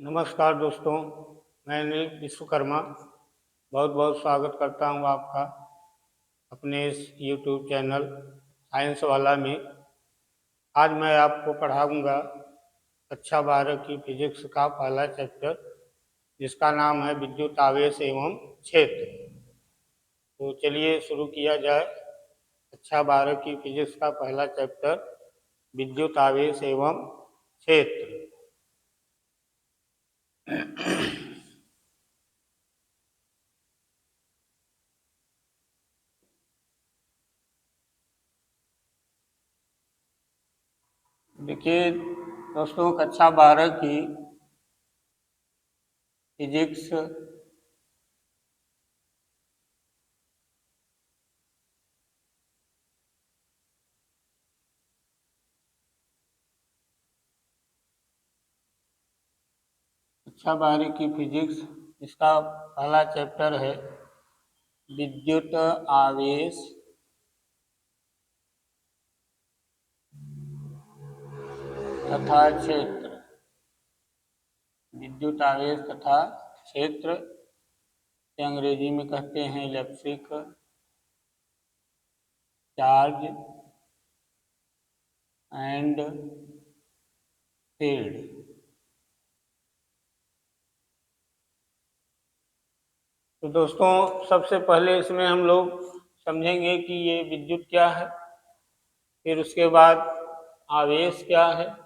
नमस्कार दोस्तों, मैं अनिल विश्वकर्मा बहुत बहुत स्वागत करता हूं आपका अपने इस YouTube चैनल साइंस वाला में। आज मैं आपको पढ़ाऊंगा कक्षा 12 की फिजिक्स का पहला चैप्टर, जिसका नाम है विद्युत आवेश एवं क्षेत्र। तो चलिए शुरू किया जाए। कक्षा 12 की फिजिक्स का पहला चैप्टर विद्युत आवेश एवं क्षेत्र। देखिए दोस्तों, कक्षा 12 की फिजिक्स कक्षा 12 की फिजिक्स, इसका पहला चैप्टर है विद्युत आवेश तथा क्षेत्र। विद्युत आवेश तथा क्षेत्र से अंग्रेजी में कहते हैं इलेक्ट्रिक चार्ज एंड फील्ड। तो दोस्तों, सबसे पहले इसमें हम लोग समझेंगे कि ये विद्युत क्या है, फिर उसके बाद आवेश क्या है,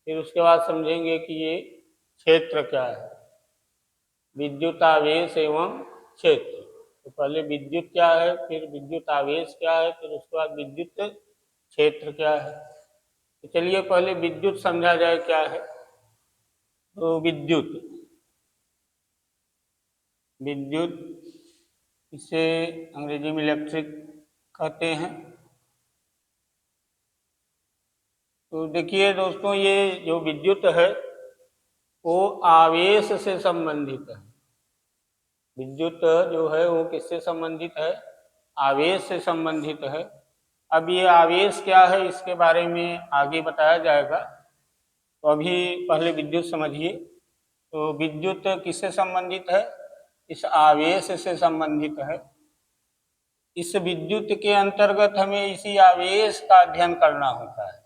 फिर उसके बाद समझेंगे कि ये क्षेत्र क्या है। विद्युत आवेश एवं क्षेत्र। तो पहले विद्युत क्या है, फिर विद्युत आवेश क्या है, फिर उसके बाद विद्युत क्षेत्र क्या है। तो चलिए पहले विद्युत समझा जाए क्या है। तो विद्युत विद्युत इसे अंग्रेजी में इलेक्ट्रिक कहते हैं। तो देखिए दोस्तों, ये जो विद्युत है वो आवेश से संबंधित है। विद्युत जो है वो किससे संबंधित है? आवेश से संबंधित है। अब ये आवेश क्या है इसके बारे में आगे बताया जाएगा, तो अभी पहले विद्युत समझिए। तो विद्युत किससे संबंधित है? इस आवेश से संबंधित है। इस विद्युत के अंतर्गत हमें इसी आवेश का अध्ययन करना होता है।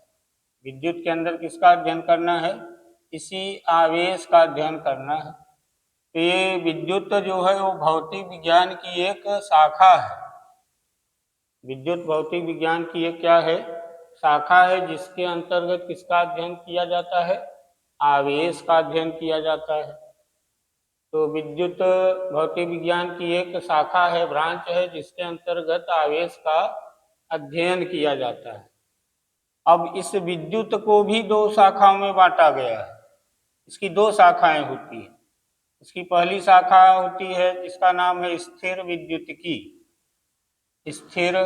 विद्युत के अंदर किसका अध्ययन करना है? इसी आवेश का अध्ययन करना है। तो ये विद्युत जो है वो भौतिक विज्ञान की एक शाखा है। विद्युत भौतिक विज्ञान की एक क्या है? शाखा है, जिसके अंतर्गत किसका अध्ययन किया जाता है? आवेश का अध्ययन किया जाता है। तो विद्युत भौतिक विज्ञान की एक शाखा है, ब्रांच है, जिसके अंतर्गत आवेश का अध्ययन किया जाता है। अब इस विद्युत को भी दो शाखाओं में बांटा गया है। इसकी दो शाखाएं होती हैं। इसकी पहली शाखा होती है जिसका नाम है स्थिर विद्युतिकी। स्थिर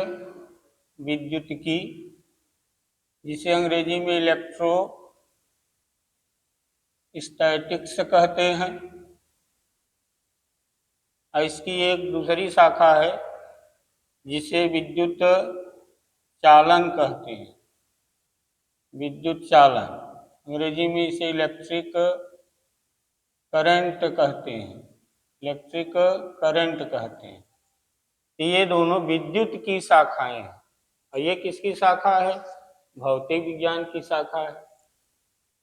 विद्युतिकी, जिसे अंग्रेजी में इलेक्ट्रोस्टैटिक्स कहते हैं। और इसकी एक दूसरी शाखा है जिसे विद्युत चालन कहते हैं। विद्युत चालन, अंग्रेजी में इसे इलेक्ट्रिक करंट कहते हैं। इलेक्ट्रिक करंट कहते हैं। तो ये दोनों विद्युत की शाखाएं हैं। और ये किसकी शाखा है? भौतिक विज्ञान की शाखा है।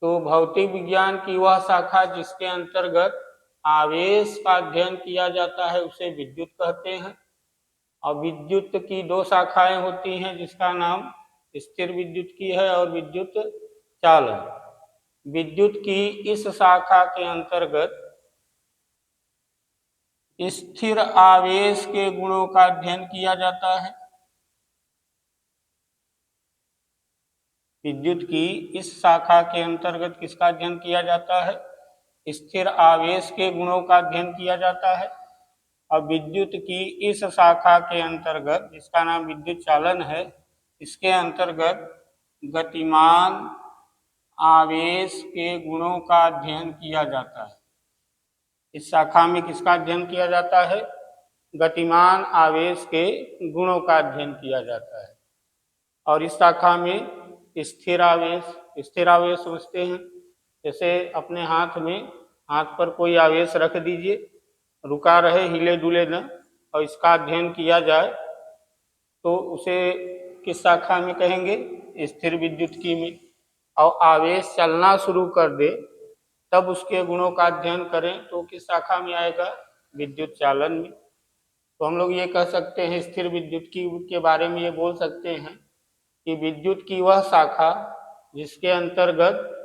तो भौतिक विज्ञान की वह शाखा जिसके अंतर्गत आवेश का अध्ययन किया जाता है उसे विद्युत कहते हैं। और विद्युत की दो शाखाएं होती हैं, जिसका नाम स्थिर विद्युत की है और विद्युत चालन। विद्युत की इस शाखा के अंतर्गत स्थिर आवेश के गुणों का अध्ययन किया जाता है। विद्युत की इस शाखा के अंतर्गत किसका अध्ययन किया जाता है? स्थिर आवेश के गुणों का अध्ययन किया जाता है। और विद्युत की इस शाखा के अंतर्गत, जिसका नाम विद्युत चालन है, इसके अंतर्गत गतिमान आवेश के गुणों का अध्ययन किया जाता है। इस शाखा में किसका अध्ययन किया जाता है? गतिमान आवेश के गुणों का अध्ययन किया जाता है। और इस शाखा में स्थिर आवेश समझते हैं। जैसे अपने हाथ में हाथ पर कोई आवेश रख दीजिए, रुका रहे, हिले डुले न, और इसका अध्ययन किया जाए तो उसे किस शाखा में कहेंगे? स्थिर विद्युत्की में। और आवेश चलना शुरू कर दे तब उसके गुणों का अध्ययन करें तो किस शाखा में आएगा? विद्युत चालन में। तो हम लोग ये कह सकते हैं, स्थिर विद्युत्की के बारे में ये बोल सकते हैं कि विद्युत की वह शाखा जिसके अंतर्गत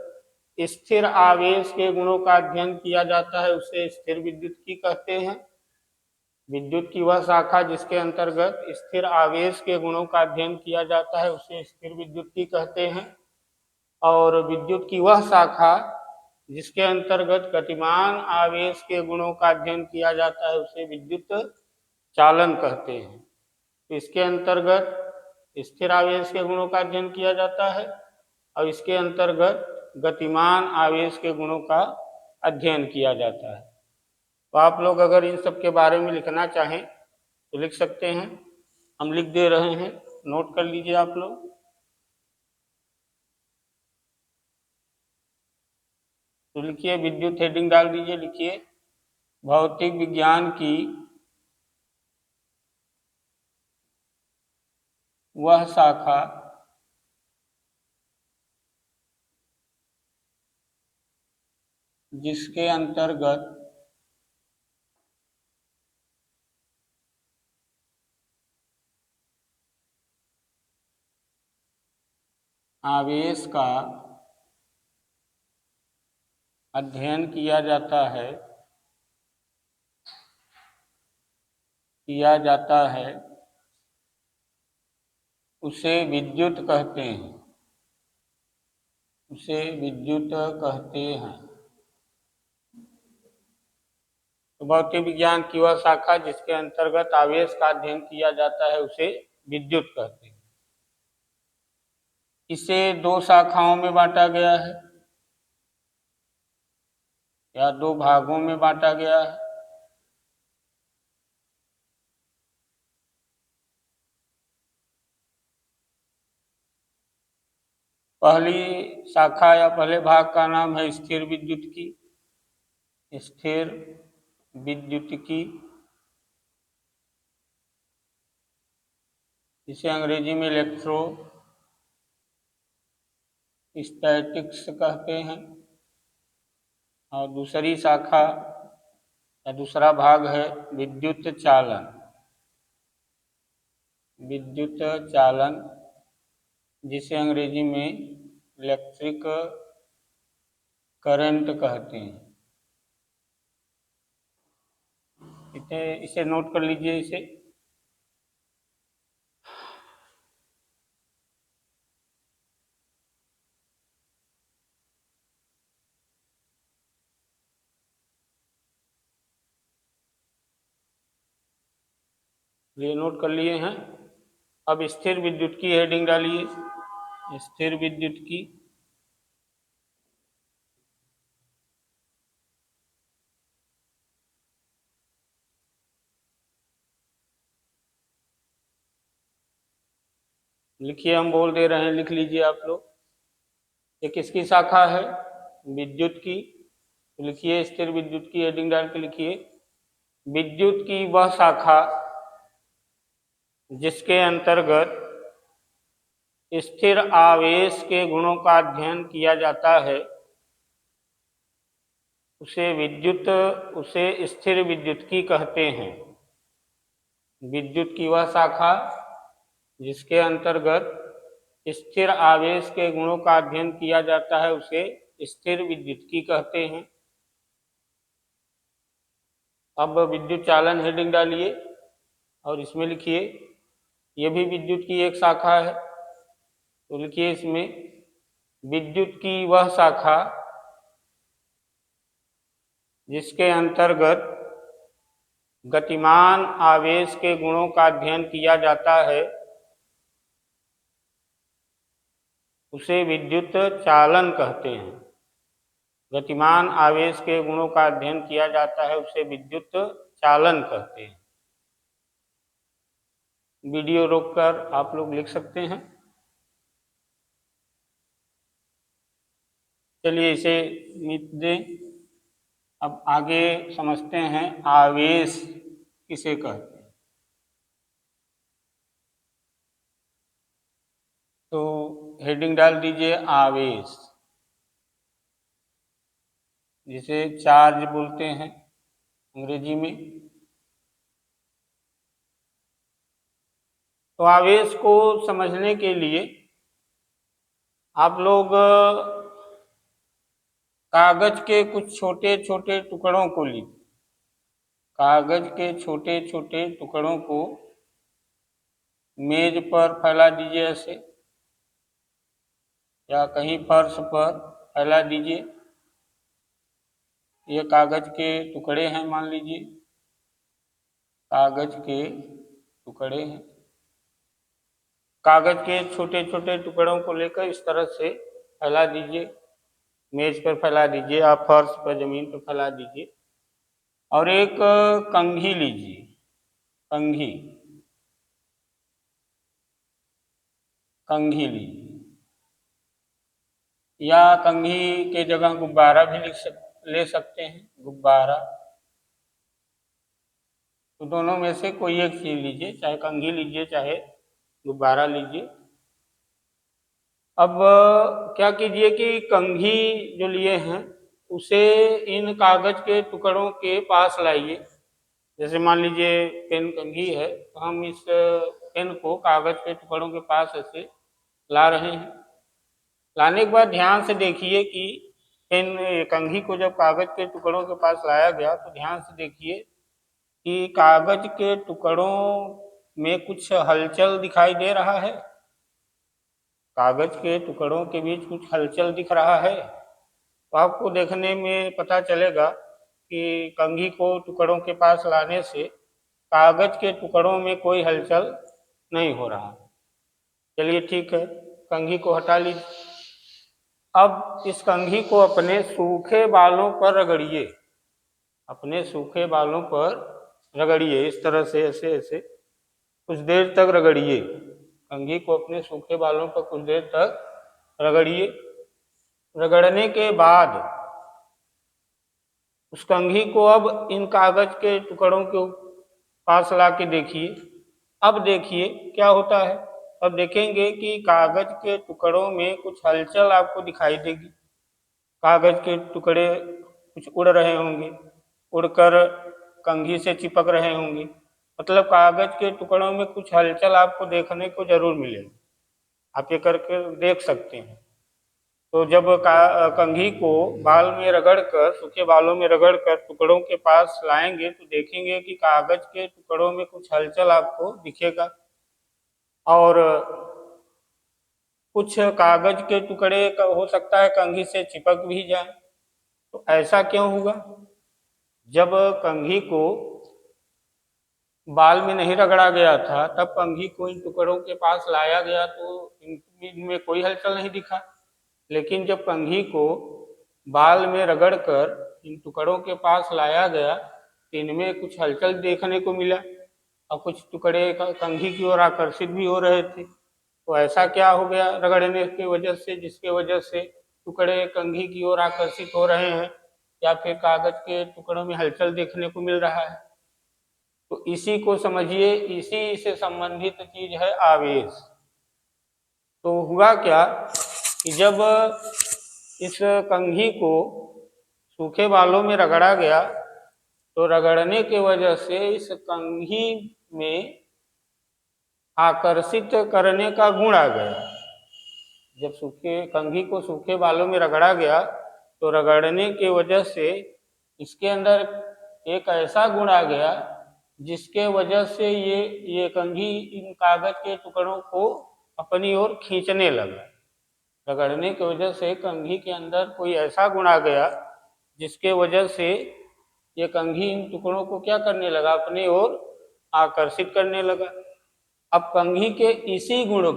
स्थिर आवेश के गुणों का अध्ययन किया जाता है उसे स्थिर विद्युत्की कहते हैं। विद्युत की वह शाखा जिसके अंतर्गत स्थिर आवेश के गुणों का अध्ययन किया जाता है उसे स्थिर विद्युत्की कहते हैं। और विद्युत की वह शाखा जिसके अंतर्गत गतिमान आवेश के गुणों का अध्ययन किया जाता है उसे विद्युत चालन कहते हैं। तो इसके अंतर्गत स्थिर आवेश के गुणों का अध्ययन किया जाता है और इसके अंतर्गत गतिमान आवेश के गुणों का अध्ययन किया जाता है। तो आप लोग अगर इन सब के बारे में लिखना चाहें तो लिख सकते हैं, हम लिख दे रहे हैं, नोट कर लीजिए आप लोग। तो लिखिए, विद्युत हेडिंग डाल दीजिए, लिखिए भौतिक विज्ञान की वह शाखा जिसके अंतर्गत आवेश का अध्ययन किया जाता है उसे विद्युत कहते हैं, उसे विद्युत कहते हैं। तो भौतिक विज्ञान की वह शाखा जिसके अंतर्गत आवेश का अध्ययन किया जाता है उसे विद्युत कहते हैं। इसे दो शाखाओं में बांटा गया है या दो भागों में बांटा गया है। पहली शाखा या पहले भाग का नाम है स्थिर विद्युत्की, स्थिर विद्युत्की, इसे अंग्रेजी में इलेक्ट्रोस्टैटिक्स कहते हैं। और दूसरी शाखा या दूसरा भाग है विद्युत चालन, विद्युत चालन, जिसे अंग्रेजी में इलेक्ट्रिक करंट कहते हैं। इसे नोट कर लीजिए, इसे ये नोट कर लिए हैं। अब स्थिर विद्युत की हेडिंग डालिए, स्थिर विद्युत की। लिखिए, हम बोल दे रहे हैं, लिख लीजिए आप लोग। ये किसकी शाखा है? विद्युत की। तो लिखिए, स्थिर विद्युत की हेडिंग डाल के लिखिए, विद्युत की वह शाखा जिसके अंतर्गत स्थिर आवेश के गुणों का अध्ययन किया जाता है उसे स्थिर विद्युत्की कहते हैं। विद्युत की वह शाखा जिसके अंतर्गत स्थिर आवेश के गुणों का अध्ययन किया जाता है उसे स्थिर विद्युत्की कहते हैं। अब विद्युत चालन हेडिंग डालिए और इसमें लिखिए, यह भी विद्युत की एक शाखा है। तो लिखिए इसमें, विद्युत की वह शाखा जिसके अंतर्गत गतिमान आवेश के गुणों का अध्ययन किया जाता है उसे विद्युत चालन कहते हैं। गतिमान आवेश के गुणों का अध्ययन किया जाता है उसे विद्युत चालन कहते हैं। वीडियो रोककर आप लोग लिख सकते हैं। चलिए इसे मिट दें। अब आगे समझते हैं आवेश किसे कहते हैं। तो हेडिंग डाल दीजिए आवेश, जिसे चार्ज बोलते हैं अंग्रेजी में। तो आवेश को समझने के लिए आप लोग कागज के कुछ छोटे छोटे टुकड़ों को लीजिए। कागज के छोटे छोटे टुकड़ों को मेज पर फैला दीजिए ऐसे, या कहीं फर्श पर फैला दीजिए। ये कागज के टुकड़े हैं, मान लीजिए कागज के टुकड़े हैं। कागज के छोटे छोटे टुकड़ों को लेकर इस तरह से फैला दीजिए, मेज पर फैला दीजिए, आप फर्श पर जमीन पर फैला दीजिए। और एक कंघी लीजिए, कंघी, कंघी लीजिए, या कंघी के जगह गुब्बारा भी ले सकते हैं, गुब्बारा। तो दोनों में से कोई एक चीज लीजिए, चाहे कंघी लीजिए चाहे गुब्बारा लीजिए। अब क्या कीजिए कि कंघी जो लिए हैं उसे इन कागज के टुकड़ों के पास लाइए। जैसे मान लीजिए पेन कंघी है, तो हम इस पेन को कागज के टुकड़ों के पास ऐसे ला रहे हैं। लाने के बाद ध्यान से देखिए कि पेन कंघी को जब कागज के टुकड़ों के पास लाया गया तो ध्यान से देखिए कि कागज के टुकड़ों में कुछ हलचल दिखाई दे रहा है। कागज के टुकड़ों के बीच कुछ हलचल दिख रहा है। तो आपको देखने में पता चलेगा कि कंघी को टुकड़ों के पास लाने से कागज के टुकड़ों में कोई हलचल नहीं हो रहा। चलिए ठीक है, कंघी को हटा लीजिए। अब इस कंघी को अपने सूखे बालों पर रगड़िए, अपने सूखे बालों पर रगड़िए, इस तरह से ऐसे ऐसे कुछ देर तक रगड़िए। कंघी को अपने सूखे बालों पर कुछ देर तक रगड़िए। रगड़ने के बाद उस कंघी को अब इन कागज के टुकड़ों के पास ला के देखिए। अब देखिए क्या होता है। अब देखेंगे कि कागज के टुकड़ों में कुछ हलचल आपको दिखाई देगी। कागज के टुकड़े कुछ उड़ रहे होंगे, उड़कर कंघी से चिपक रहे होंगे, मतलब कागज के टुकड़ों में कुछ हलचल आपको देखने को जरूर मिलेगी। आप ये करके देख सकते हैं। तो जब कंघी को बाल में रगड़कर, सूखे बालों में रगड़कर टुकड़ों के पास लाएंगे तो देखेंगे कि कागज के टुकड़ों में कुछ हलचल आपको दिखेगा, और कुछ कागज के टुकड़े हो सकता है कंघी से चिपक भी जाए। तो ऐसा क्यों हुआ? जब कंघी को बाल में नहीं रगड़ा गया था तब कंघी को इन टुकड़ों के पास लाया गया तो इनमें कोई हलचल नहीं दिखा। लेकिन जब कंघी को बाल में रगड़कर इन टुकड़ों के पास लाया गया तो इनमें कुछ हलचल देखने को मिला, और कुछ टुकड़े कंघी की ओर आकर्षित भी हो रहे थे। तो ऐसा क्या हो गया रगड़ने की वजह से, जिसके वजह से टुकड़े कंघी की ओर आकर्षित हो रहे हैं, या फिर कागज के टुकड़ों में हलचल देखने को मिल रहा है। तो इसी को समझिए, इसी से संबंधित चीज है आवेश। तो हुआ क्या कि जब इस कंघी को सूखे बालों में रगड़ा गया तो रगड़ने की वजह से इस कंघी में आकर्षित करने का गुण आ गया। जब कंघी को सूखे बालों में रगड़ा गया तो रगड़ने की वजह से इसके अंदर एक ऐसा गुण आ गया जिसके वजह से ये कंघी इन कागज के टुकड़ों को अपनी ओर खींचने लगा। रगड़ने की वजह से कंघी के अंदर कोई ऐसा गुण आ गया जिसके वजह से ये कंघी इन टुकड़ों को क्या करने लगा, अपनी ओर आकर्षित करने लगा। अब कंघी के इसी गुण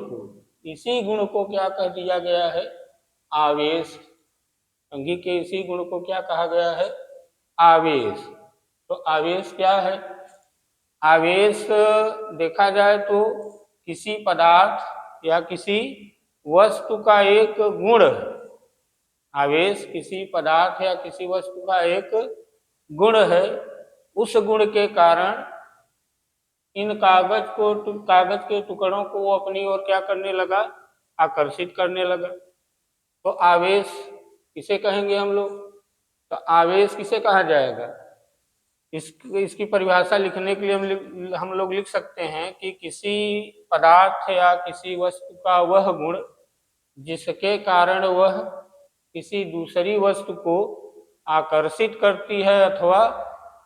को क्या कह दिया गया है? आवेश। कंघी के इसी गुण को क्या कहा गया है? आवेश। तो आवेश क्या है? आवेश देखा जाए तो किसी पदार्थ या किसी वस्तु का एक गुण है। आवेश किसी पदार्थ या किसी वस्तु का एक गुण है, उस गुण के कारण इन कागज के टुकड़ों को वो अपनी ओर क्या करने लगा, आकर्षित करने लगा। तो आवेश किसे कहेंगे हम लोग? तो आवेश किसे कहा जाएगा? इसकी परिभाषा लिखने के लिए हम लोग लिख सकते हैं कि किसी पदार्थ या किसी वस्तु का वह गुण जिसके कारण वह किसी दूसरी वस्तु को आकर्षित करती है अथवा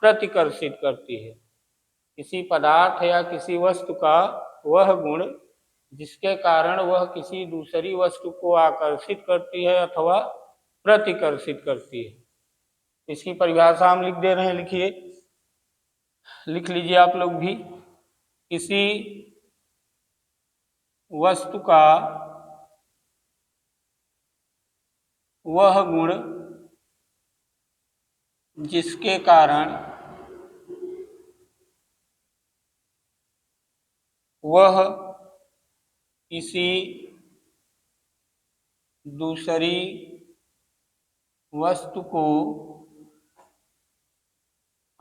प्रतिकर्षित करती है। किसी पदार्थ या किसी वस्तु का वह गुण जिसके कारण वह किसी दूसरी वस्तु को आकर्षित करती है अथवा प्रतिकर्षित करती है। इसकी परिभाषा हम लिख दे रहे हैं, लिखिए, लिख लीजिए आप लोग भी। किसी वस्तु का वह गुण जिसके कारण वह किसी दूसरी वस्तु को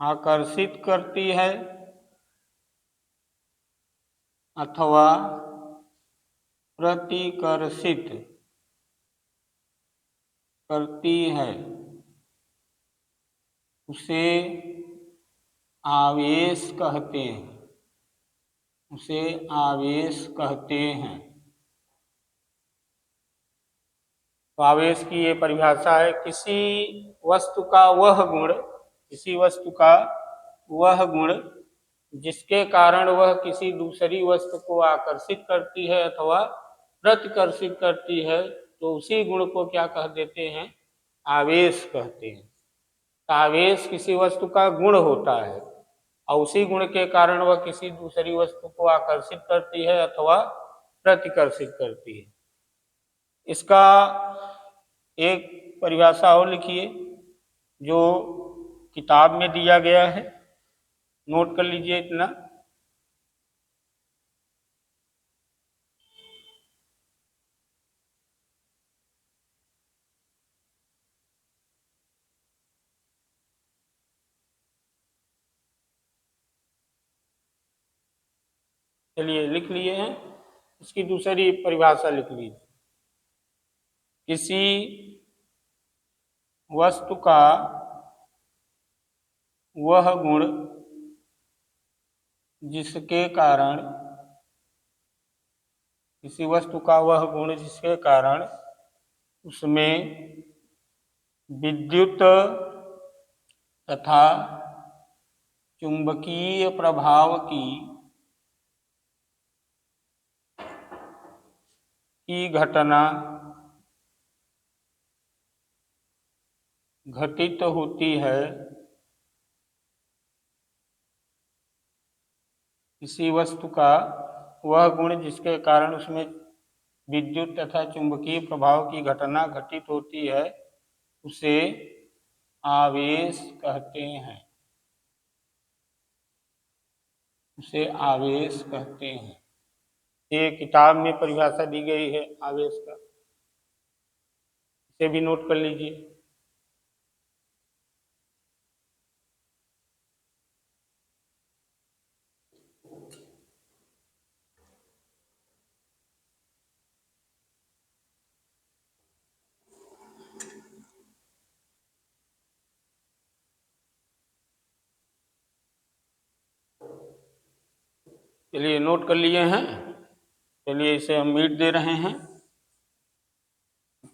आकर्षित करती है अथवा प्रतिकर्षित करती है, उसे आवेश कहते हैं। उसे आवेश कहते हैं। तो आवेश की ये परिभाषा है, किसी वस्तु का वह गुण, किसी वस्तु का वह गुण जिसके कारण वह किसी दूसरी वस्तु को आकर्षित करती है अथवा प्रतिकर्षित करती है, तो उसी गुण को क्या कह देते हैं? आवेश कहते हैं। आवेश किसी वस्तु का गुण होता है और उसी गुण के कारण वह किसी दूसरी वस्तु को आकर्षित करती है अथवा प्रतिकर्षित करती है। इसका एक परिभाषा और लिखिए जो किताब में दिया गया है, नोट कर लीजिए इतना। चलिए लिख लिए हैं, इसकी दूसरी परिभाषा लिख लीजिए। किसी वस्तु का वह गुण जिसके कारण, किसी वस्तु का वह गुण जिसके कारण उसमें विद्युत तथा चुंबकीय प्रभाव की घटना घटित होती है। किसी वस्तु का वह गुण जिसके कारण उसमें विद्युत तथा चुंबकीय प्रभाव की घटना घटित होती है, उसे आवेश कहते हैं। उसे आवेश कहते हैं। ये किताब में परिभाषा दी गई है आवेश का, इसे भी नोट कर लीजिए। चलिए नोट कर लिए हैं। चलिए इसे हम मीट दे रहे हैं।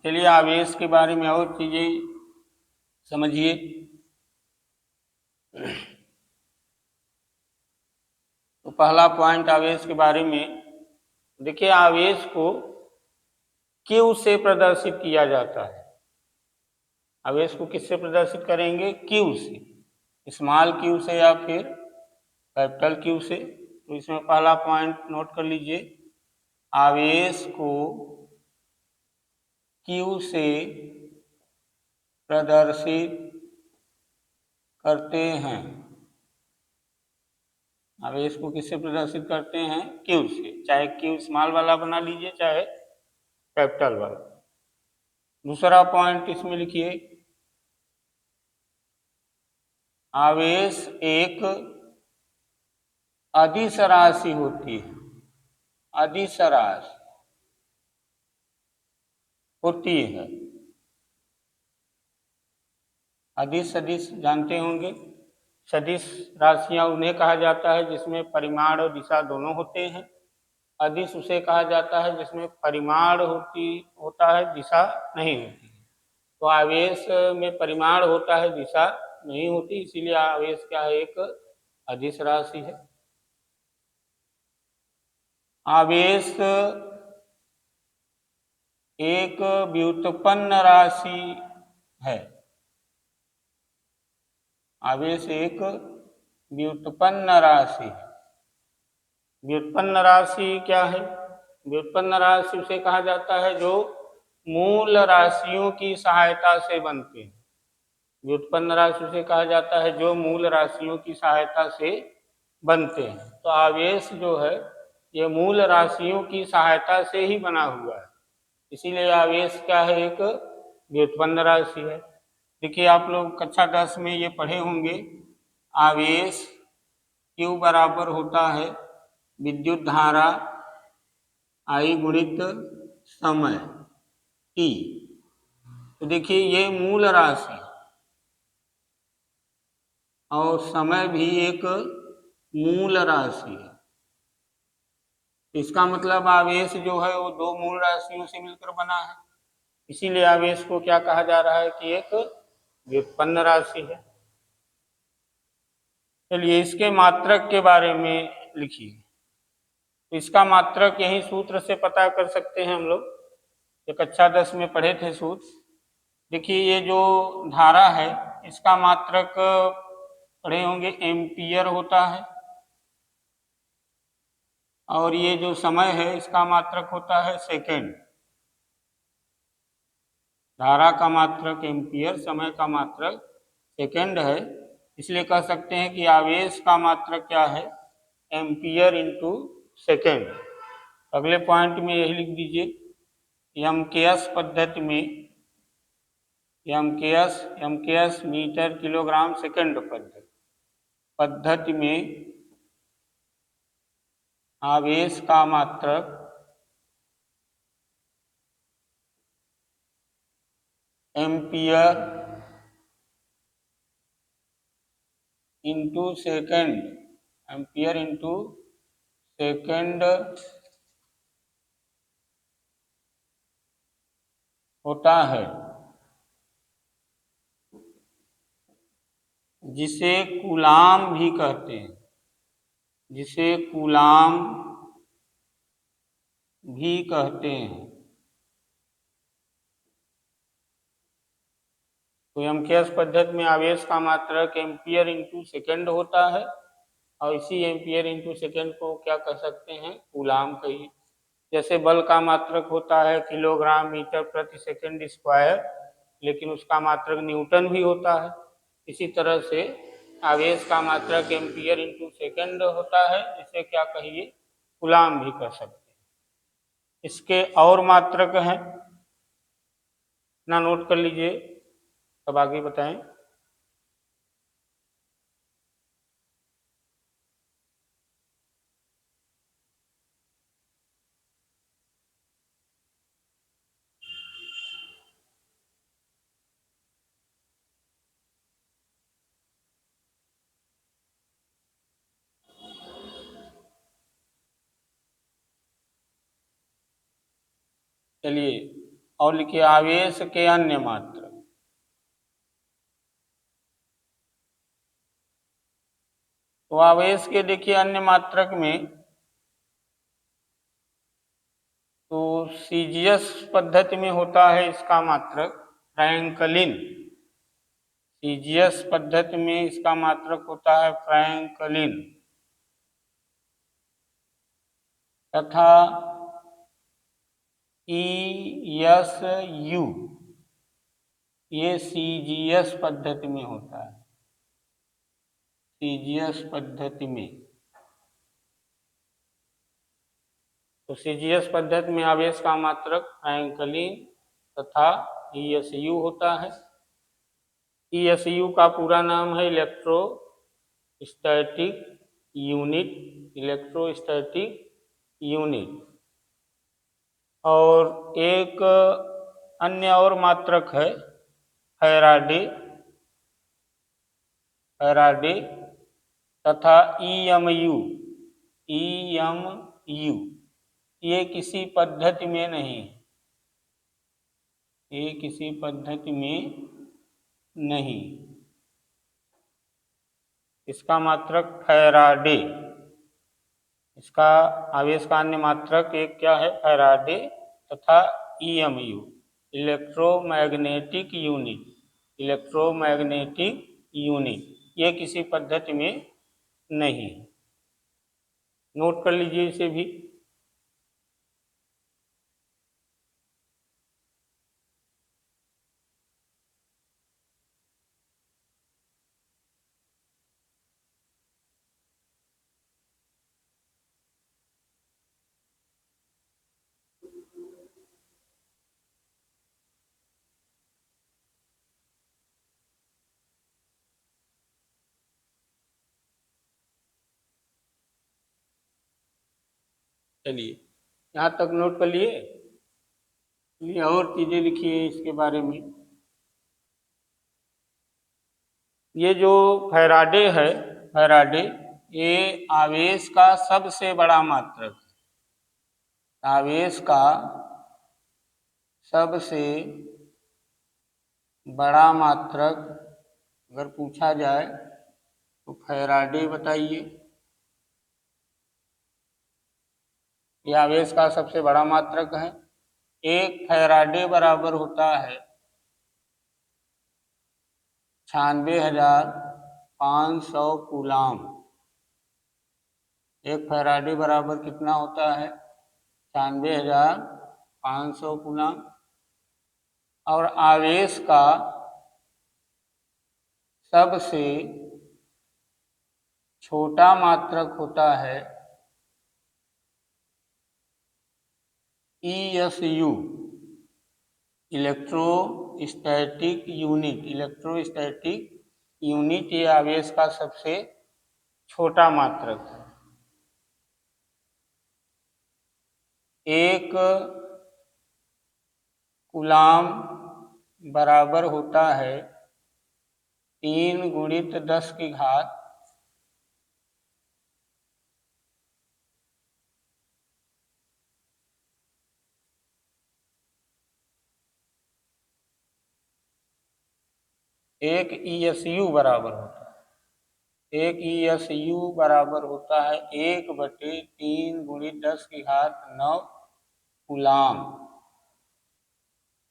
चलिए आवेश के बारे में और चीजें समझिए। तो पहला पॉइंट आवेश के बारे में देखिए, आवेश को Q से प्रदर्शित किया जाता है। आवेश को किससे प्रदर्शित करेंगे? Q से, स्मॉल q से या फिर कैपिटल Q से। तो इसमें पहला पॉइंट नोट कर लीजिए, आवेश को Q से प्रदर्शित करते हैं। आवेश को किससे प्रदर्शित करते हैं? Q से, चाहे Q स्मॉल वाला बना लीजिए चाहे कैपिटल वाला। दूसरा पॉइंट इसमें लिखिए, आवेश एक अदिश राशि होती है, अदिश राशि होती है। अदिश सदिश जानते होंगे, सदिश राशियां उन्हें कहा जाता है जिसमें परिमाण और दिशा दोनों होते हैं। अदिश उसे कहा जाता है जिसमें परिमाण होता है, दिशा नहीं होती। तो आवेश में परिमाण होता है, दिशा नहीं होती, इसीलिए आवेश क्या है, एक अदिश राशि है। आवेश एक व्युत्पन्न राशि है। आवेश एक व्युत्पन्न राशि है। व्युत्पन्न राशि क्या है? व्युत्पन्न राशि उसे कहा जाता है जो मूल राशियों की सहायता से बनते हैं। व्युत्पन्न राशि उसे कहा जाता है जो मूल राशियों की सहायता से बनते हैं। तो आवेश जो है ये मूल राशियों की सहायता से ही बना हुआ है, इसीलिए आवेश क्या है, एक व्युत्पन्न राशि है। देखिए आप लोग कक्षा 10 में ये पढ़े होंगे, आवेश Q बराबर होता है विद्युत धारा I गुणित समय T। तो देखिए ये मूल राशि और समय भी एक मूल राशि है। इसका मतलब आवेश जो है वो दो मूल राशियों से मिलकर बना है, इसीलिए आवेश को क्या कहा जा रहा है कि एक व्युत्पन्न राशि है। चलिए इसके मात्रक के बारे में लिखिए। तो इसका मात्रक यही सूत्र से पता कर सकते हैं हम लोग, ये कक्षा 10 में पढ़े थे सूत्र। देखिए ये जो धारा है इसका मात्रक पढ़े होंगे, एम्पियर होता है, और ये जो समय है इसका मात्रक होता है सेकेंड। धारा का मात्रक एम्पियर, समय का मात्रक सेकेंड है, इसलिए कह सकते हैं कि आवेश का मात्रक क्या है, एम्पियर इंटू सेकेंड। अगले पॉइंट में यही लिख दीजिए, एमकेएस पद्धति में, एमकेएस मीटर किलोग्राम सेकेंड पद्धति में आवेश का मात्रक ampere into second, ampere into second होता है, जिसे कूलाम भी कहते हैं, जिसे कूलाम भी कहते हैं। तो एमकेएस पद्धति में आवेश का मात्रक एम्पियर इंटू सेकेंड होता है, और इसी एम्पियर इंटू सेकेंड को क्या कह सकते हैं, कूलाम कहिए। जैसे बल का मात्रक होता है किलोग्राम मीटर प्रति सेकेंड स्क्वायर, लेकिन उसका मात्रक न्यूटन भी होता है। इसी तरह से आवेश का मात्रक एम्पियर इंटू सेकेंड होता है, जिसे क्या कहिए, कूलाम भी कह सकते हैं। इसके और मात्रक हैं, ना नोट कर लीजिए, तब आगे बताएं। चलिए और लिखिए आवेश के अन्य मात्रक। तो आवेश के देखिए अन्य मात्रक में, तो सीजीएस पद्धति में होता है इसका मात्रक फ्रैंकलिन। सीजीएस पद्धति में इसका मात्रक होता है फ्रैंकलिन, तथा ईएसयू ये सीजीएस पद्धति में होता है, सीजीएस पद्धति में। तो सीजीएस पद्धति में आवेश का मात्रक फ्रैंकलिन तथा ईएसयू होता है। ESU का पूरा नाम है इलेक्ट्रोस्टैटिक यूनिट, इलेक्ट्रोस्टैटिक यूनिट। और एक अन्य और मात्रक है फैराडे, फैराडे तथा EMU, EMU ये किसी पद्धति में नहीं है, ये किसी पद्धति में नहीं। इसका मात्रक फैराडे, इसका आवेश का अन्य मात्रक एक क्या है, फैराडे तथा EMU, electromagnetic unit, electromagnetic unit ये किसी पद्धति में नहीं। नोट कर लीजिए इसे भी। चलिए यहाँ तक नोट कर लिए। चलिए और चीजें लिखिए इसके बारे में। ये जो फैराडे है, फैराडे ये आवेश का सबसे बड़ा मात्रक है, आवेश का सबसे बड़ा मात्रक अगर पूछा जाए तो फैराडे बताइए। ये आवेश का सबसे बड़ा मात्रक है। एक फैराडे बराबर होता है 96,500 कूलाम। एक फैराडे बराबर कितना होता है, 96,500 कूलाम। और आवेश का सबसे छोटा मात्रक होता है ESU, electrostatic unit, electrostatic unit ये आवेश का सबसे छोटा मात्रक है। एक कूलाम बराबर होता है 3 गुणित 10 की घात 1 ESU बराबर होता है। एक ESU बराबर होता है 1/3 गुणित 10 की घात 9 कूलाम।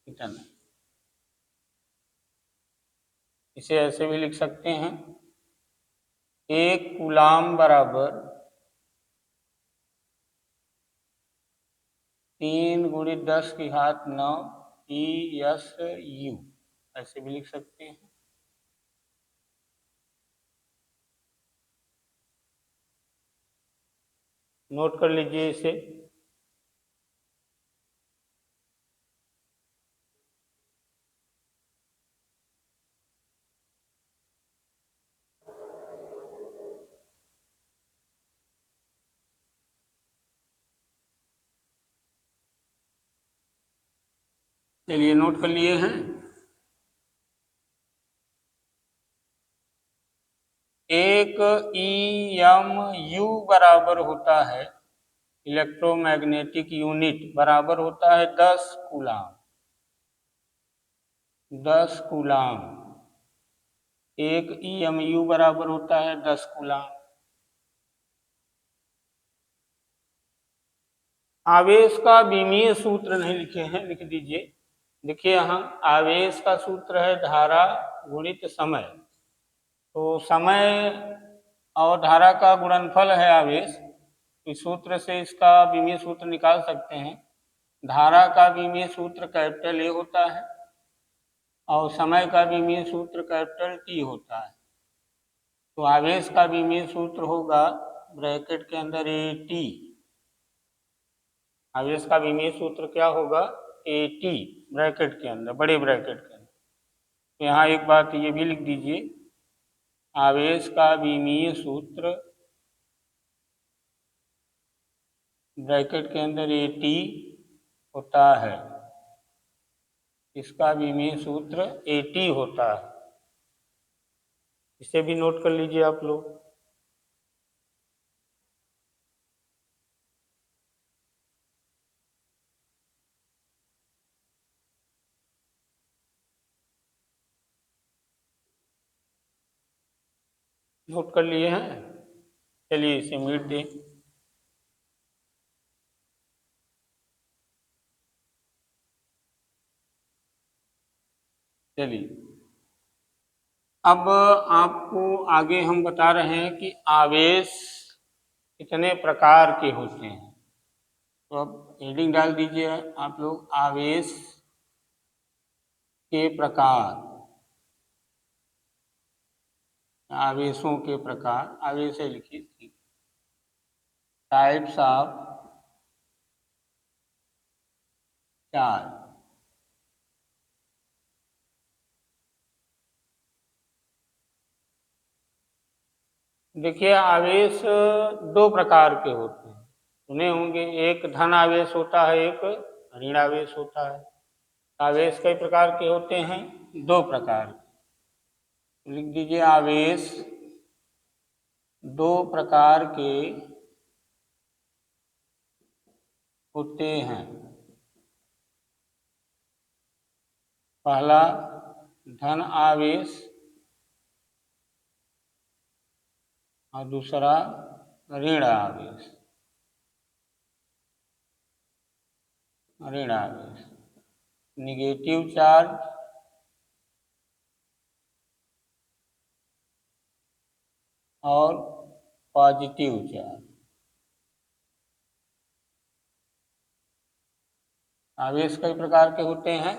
इतना, इसे ऐसे भी लिख सकते हैं, एक कूलाम बराबर 3 गुणित 10 की घात 9 ESU, ऐसे भी लिख सकते हैं। नोट कर लीजिए इसे। चलिए नोट कर लिए हैं। एक EMU बराबर होता है, इलेक्ट्रोमैग्नेटिक यूनिट बराबर होता है 10 कूलाम, 10 कूलाम। एक EMU बराबर होता है 10 कूलाम। आवेश का विमीय सूत्र नहीं लिखे हैं, लिख दीजिए। देखिए यहाँ आवेश का सूत्र है धारा गुणित समय। तो समय और धारा का गुणनफल है आवेश। इस सूत्र से इसका विमीय सूत्र निकाल सकते हैं। धारा का विमीय सूत्र कैपिटल A होता है और समय का विमीय सूत्र कैपिटल T होता है। तो आवेश का विमीय सूत्र होगा ब्रैकेट के अंदर AT। आवेश का विमीय सूत्र क्या होगा, AT ब्रैकेट के अंदर, बड़े ब्रैकेट के अंदर। यहाँ एक बात ये भी लिख दीजिए, आवेश का विमीय सूत्र ब्रैकेट के अंदर AT होता है, इसका विमीय सूत्र AT होता है। इसे भी नोट कर लीजिए आप लोग। नोट कर लिए हैं? चलिए इसे मिट दें। चलिए अब आपको आगे हम बता रहे हैं कि आवेश कितने प्रकार के होते हैं। तो अब हेडिंग डाल दीजिए आप लोग, आवेश के प्रकार, आवेशों के प्रकार, आवेश है लिखिए, टाइप्स ऑफ चार्ज। देखिए आवेश दो प्रकार के होते हैं, सुने होंगे, एक धन आवेश होता है, एक ऋण आवेश होता है। आवेश कई प्रकार के होते हैं? दो प्रकार। लिख दीजिए, आवेश दो प्रकार के होते हैं। पहला धन आवेश और दूसरा ऋण आवेश। ऋण आवेश, निगेटिव चार्ज और पॉजिटिव चार्ज। आवेश कई प्रकार के होते हैं?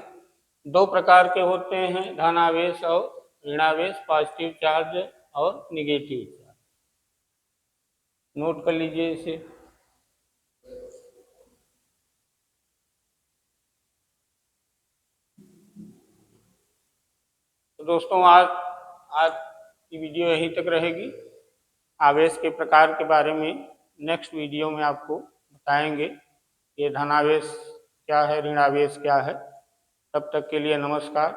दो प्रकार के होते हैं, धन आवेश और ऋण आवेश, पॉजिटिव चार्ज और निगेटिव चार्ज। नोट कर लीजिए इसे। तो दोस्तों आज की वीडियो यहीं तक रहेगी। आवेश के प्रकार के बारे में नेक्स्ट वीडियो में आपको बताएंगे, ये धनावेश क्या है, ऋण आवेश क्या है। तब तक के लिए नमस्कार।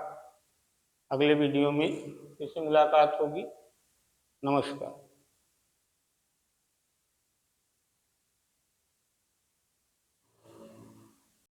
अगले वीडियो में फिर से मुलाकात होगी। नमस्कार।